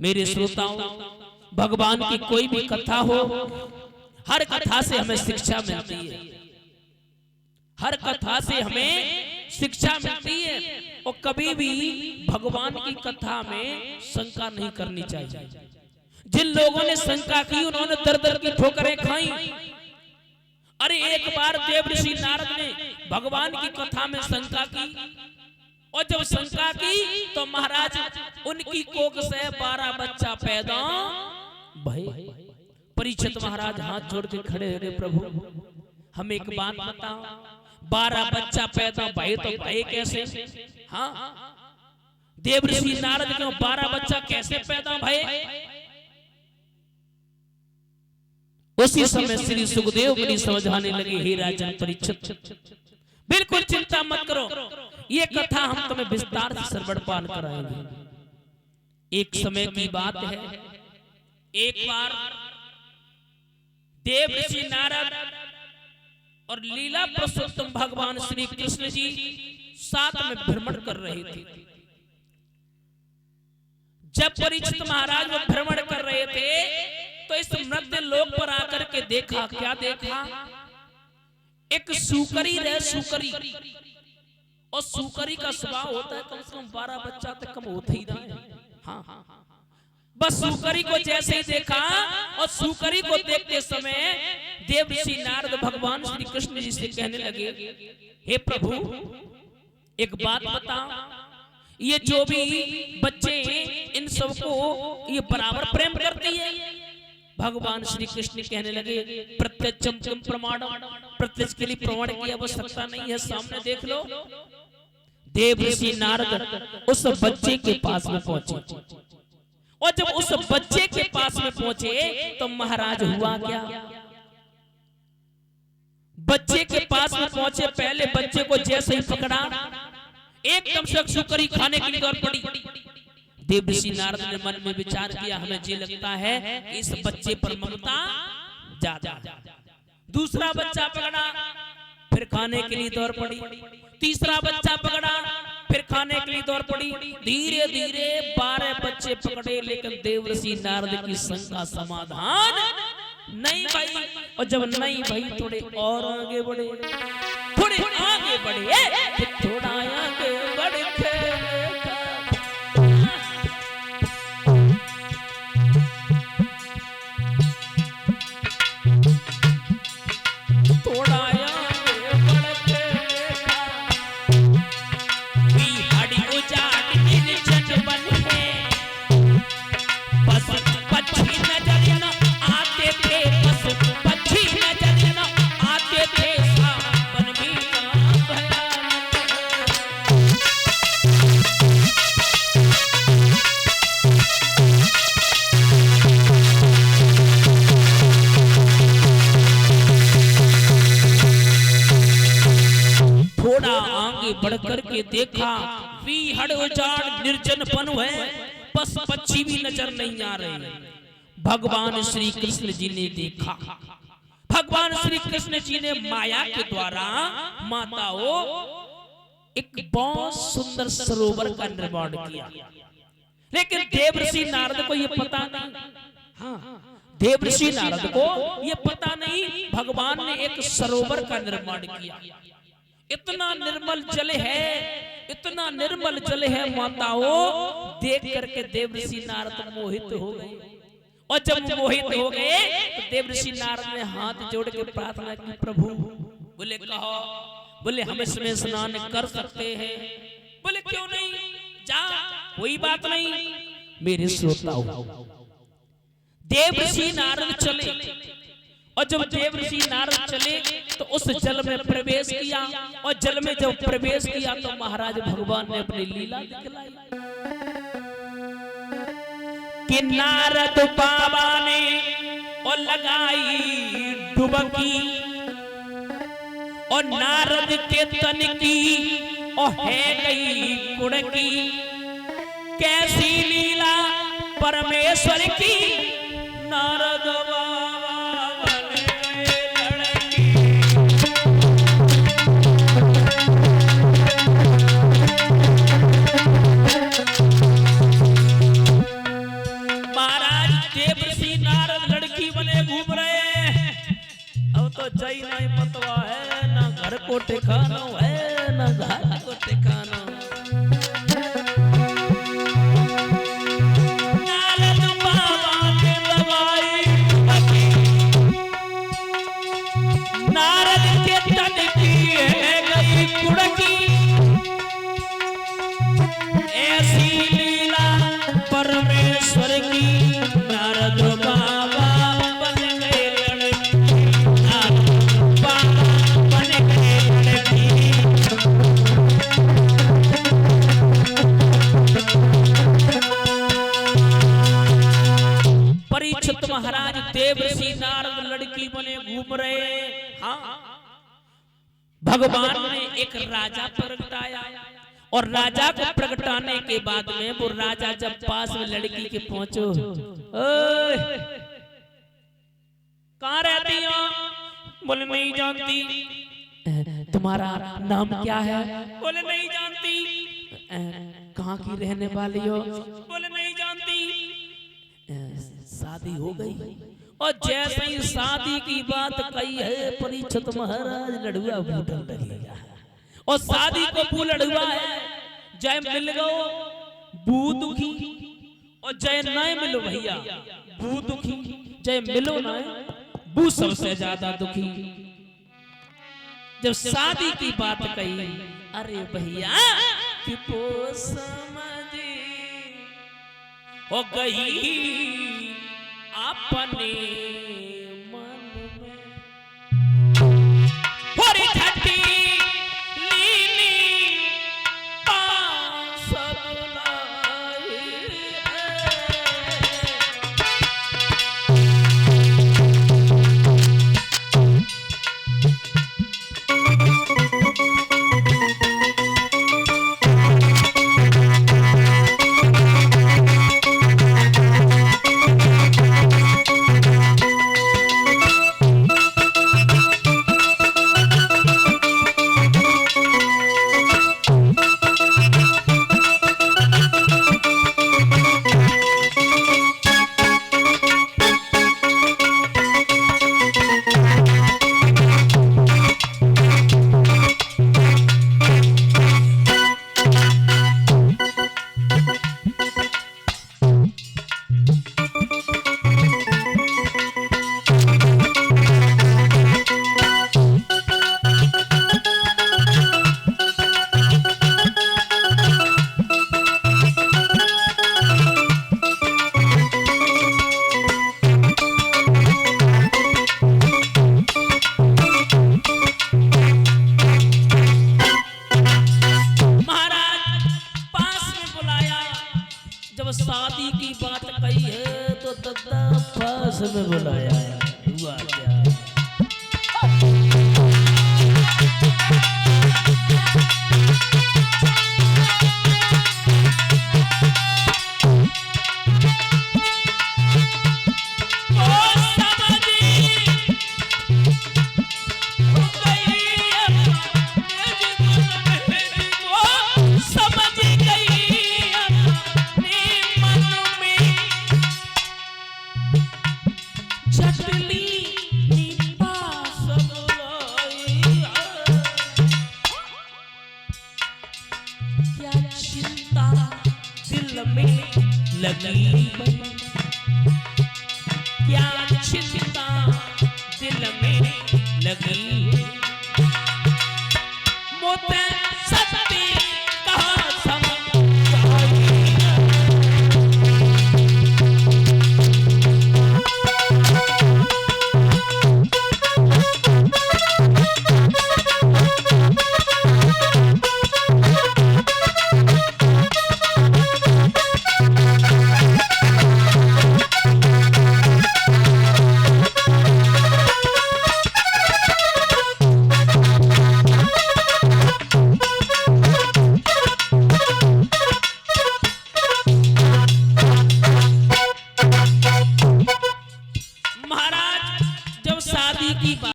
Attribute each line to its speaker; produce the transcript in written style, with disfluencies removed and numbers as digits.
Speaker 1: मेरे श्रोताओं, भगवान की कोई भी कथा हो, हर कथा से हमें शिक्षा मिलती है। हर कथा से हमें शिक्षा मिलती है और कभी भी भगवान की कथा में शंका नहीं करनी चाहिए। जिन लोगों ने शंका की उन्होंने दर दर की ठोकरें खाई। अरे एक बार देवऋषि नारद ने भगवान की कथा में शंका की और जब शंका की तो महाराज उनकी कोख से 12 बच्चा पैदा भये। परीक्षित महाराज हाथ जोड़ के खड़े हो गए, प्रभु हम एक बात बताओ, 12 बच्चा पैदा भये तो भये कैसे? हाँ, देवऋषि नारद क्यों 12 बच्चा कैसे पैदा भये? उसी समय श्री सुखदेव मुनि समझाने लगे, हे राजन परीक्षित, बिल्कुल चिंता मत करो, ये कथा हम तुम्हें विस्तार से श्रवणपान कराएंगे। एक समय की बात है, एक बार देवऋषि नारद और लीला पुरुषोत्तम भगवान श्री कृष्ण जी साथ में भ्रमण कर रहे थे। जब परीक्षित महाराज वो भ्रमण कर रहे थे तो इस मृत्य लोक पर आकर के देखा, क्या देखा? एक सूकरी रहे, सूकरी, और सूकरी का स्वभाव होता है कम से कम 12 बच्चा तक कम होता ही रहा है। हाँ, बस सूकरी को जैसे ही देखा और सूकरी को देखते समय देवऋषि नारद भगवान श्री कृष्ण जी से कहने लगे, हे प्रभु एक बात बताओ, ये जो भी बच्चे इन सबको ये बराबर प्रेम करती है? भगवान श्री कृष्ण कहने लगे, प्रत्यक्षम प्रमाणम, प्रत्यक्ष के लिए प्रमाण की आवश्यकता नहीं है, सामने देख लो। देवऋषि नारद उस बच्चे के पास में पहुंचे और जब उस बच्चे के पास में पहुंचे तो महाराज हुआ क्या? बच्चे के पास में पहुंचे, पहले बच्चे को जैसे ही पकड़ा एकदम से सूकरी खाने के लिए दौड़ पड़ी। देवऋषि नारद ने मन में विचार किया, हमें ये लगता है इस बच्चे पर ममता ज्यादा। दूसरा बच्चा पकड़ा, फिर खाने के लिए दौड़ पड़ी। तीसरा बच्चा पकड़ा, फिर खाने के लिए दौड़ पड़ी। धीरे धीरे 12 बच्चे पकड़े, लेकिन देवऋषि नारद की शंका समाधान नहीं भाई। और जब नहीं भाई थोड़े और आगे बढ़े, थोड़े आगे बढ़े, थोड़ा आगे बढ़े, बढ़कर के देखा, विहड़ उजाड़ निर्जन वन है, बस पक्षी भी नजर नहीं आ रहे। भगवान श्री कृष्ण जी ने देखा, भगवान श्री कृष्ण जी ने माया के द्वारा माताओं एक बहुत सुंदर सरोवर का निर्माण किया, लेकिन देवऋषि नारद को ये पता नहीं। हाँ, देवऋषि नारद को ये पता नहीं भगवान ने एक सरोवर का निर्माण किया। इतना निर्मल जल है, इतना निर्मल जल है माताओं, देख करके देवऋषि नारद मोहित हो गए। और जब मोहित हो गए तो देवऋषि नारद ने हाथ जोड़ के प्रार्थना की, प्रभु बोले कहो, बोले हम इसमें स्नान कर सकते हैं? बोले क्यों नहीं, जा कोई बात नहीं। मेरे श्रोताओं, देवऋषि नारद चले और जब देवऋषि नारद चले तो उस जल में प्रवेश किया और जल में जब प्रवेश किया तो महाराज भगवान ने अपनी लीला दिखलाई कि नारद बाबा ने और लगाई डुबकी और नारद के तन की और है गई कुड़की। कैसी लीला परमेश्वर की, नारद तो जई नहीं पतवा है, ना घर को ठिकानो है, ना घर को ठिकानो। नारद बाबा ने दवाई नारद के तन की है गई कुड़की, ऐसी लीला परमेश्वर की। नारद बाबा बन गए लड़की, नारद बाबा बन गए लड़की। परीक्षित महाराज देवर्षि नारद लड़की बने घूम रहे। हाँ, भगवान ने एक राजा प्रगटाया और राजा को प्रगटाने के बाद में वो राजा जब पास में लड़की के पहुंचो, कहाँ रहती हो? बोले नहीं जानती। तुम्हारा नाम क्या है? बोले नहीं जानती। कहाँ की रहने वाली हो? बोले नहीं जानती। शादी हो गई? और जैसे ही शादी की बात कही है, परीक्षित महाराज लड़ुआ फूटने लगेगा। और शादी को बू लड़ुआ है, जय मिल गो बू दुखी, और जय नहीं मिलो भैया बू दुखी। जय मिलो ना बू सबसे ज्यादा दुखी। जब शादी की बात कही, अरे भैया कि समझी हो गई अपने मन में, होरी ठट्टी लीली पास बुलाई। शादी की बात कही है तो दद्दा पास में बुलाया। हुआ क्या? लगी क्या चिंता दिल में लगी